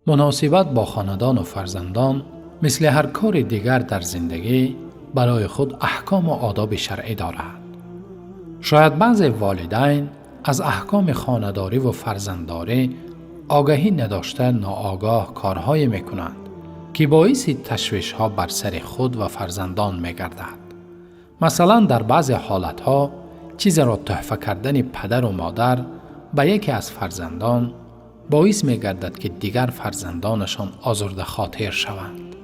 مناسبت با خاندان و فرزندان مثل هر کار دیگر در زندگی برای خود احکام و آداب شرعی دارد. شاید بعض والدین از احکام خانه‌داری و فرزندداری آگاهی نداشته ناآگاه کارهایی میکنند که باعث تشویش‌ها بر سر خود و فرزندان میگردد. مثلا در بعض حالتها چیزی را تحفه کردن پدر و مادر به یکی از فرزندان باعث می‌گردد که دیگر فرزندانشان آزرده خاطر شوند.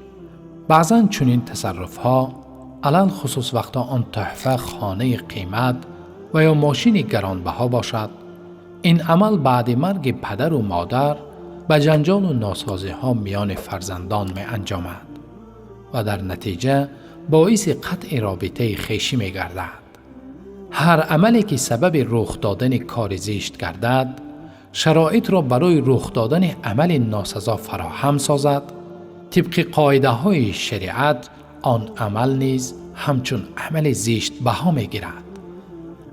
بعضاً چنین تصرف‌ها علل خصوص وقتا آن تحفه خانه قیمت و یا ماشین گرانبها باشد، این عمل بعد مرگ پدر و مادر به جنجال و ناسازی‌ها میان فرزندان می انجامد و در نتیجه باعث قطع رابطه خویشی می گردد. هر عملی که سبب رخ دادن کار زشت گردد، شرایط را برای رخ دادن عمل ناسزا فراهم سازد، طبق قاعده های شریعت آن عمل نیز همچون عمل زشت بها می گیرد.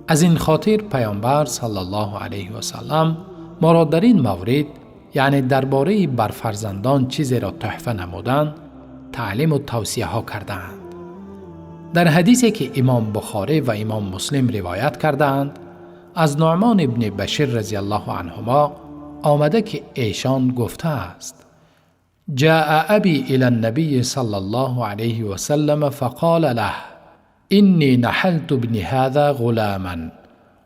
از این خاطر پیامبر صلی الله علیه و سلم ما را در این مورد، یعنی درباره بر فرزندان چیزی را تحفه نمودن، تعلیم و توصیه ها کردند. در حدیثی که امام بخاری و امام مسلم روایت کردند، از نعمان ابن بشیر رضی الله عنهما آمده که ایشان گفته است: جاء ابی الی النبی صلی الله علیه و سلم فقال له إني نحلت ابن هذا غلاما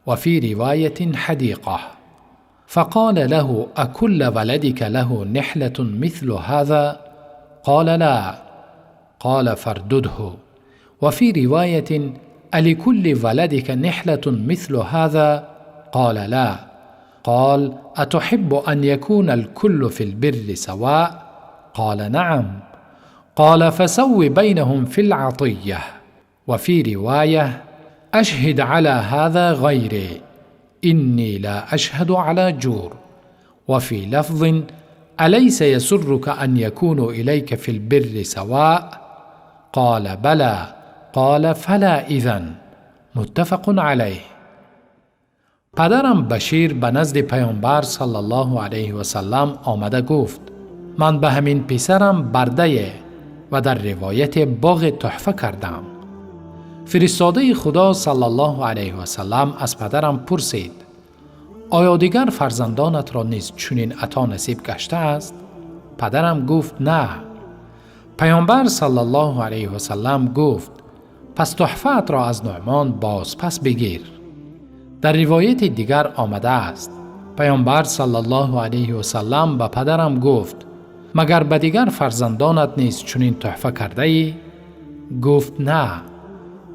وفي رواية حديقة، فقال له أكل ولدك له نحلة مثل هذا؟ قال لا. قال فاردده. وفي رواية ألكل ولدك نحلة مثل هذا؟ قال لا. قال أتحب أن يكون الكل في البر سواء؟ قال نعم. قال فسو بينهم في العطية. وفي رواية أشهد على هذا غيري إني لا أشهد على جور. وفي لفظ أليس يسرك أن يكونوا إليك في البر سواء؟ قال بلى. قال فلا إذن. متفق عليه. پدرم بشیر به نزد پیامبر صلی الله علیه و سلم آمده گفت: من به همین پسرم برده و در روایت باغ تحفه کردم. فرستاده خدا صلی الله علیه و سلم از پدرم پرسید: آیا دیگر فرزندانت را نیز چنین عطا نصیب گشته است؟ پدرم گفت نه. پیامبر صلی الله علیه و سلم گفت: پس تحفه‌ات را از نعمان باز پس بگیر. در روایت دیگر آمده است: پیامبر صلی الله علیه و سلم به پدرم گفت: مگر به دیگر فرزندانت نیز چنین تحفه کرده ای؟ گفت نه.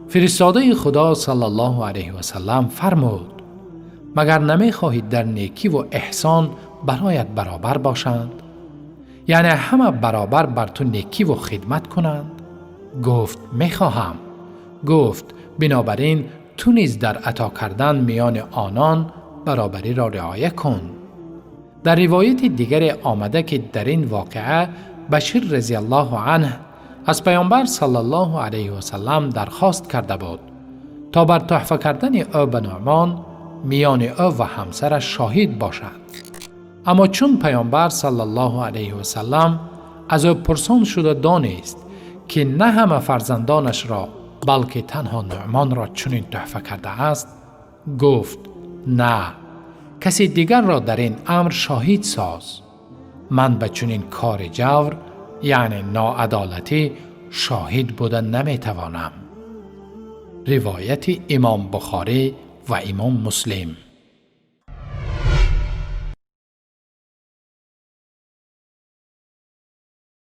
فرستاده خدا صلی الله علیه و سلم فرمود: مگر نمی خواهید در نیکی و احسان برایت برابر باشند؟ یعنی همه برابر بر تو نیکی و خدمت کنند؟ گفت می خواهم. گفت بنابراین تو نیز در عطا کردن میان آنان برابری را رعایت کن. در روایت دیگر آمده که در این واقعه بشیر رضی الله عنه از پیامبر صلی الله علیه و سلم درخواست کرده بود تا بر تحفه کردن او به نعمان میان او و همسرش شاهد باشد. اما چون پیامبر صلی الله علیه و سلم از او پرسان شده دانست که نه همه فرزندانش را بلکه تنها نعمان را چنین تحفه کرده است، گفت نه، کسی دیگر را در این امر شاهد ساز. من به چنین کار جور یعنی ناعدالتی شاهد بودن نمیتوانم. روایت امام بخاری و امام مسلم.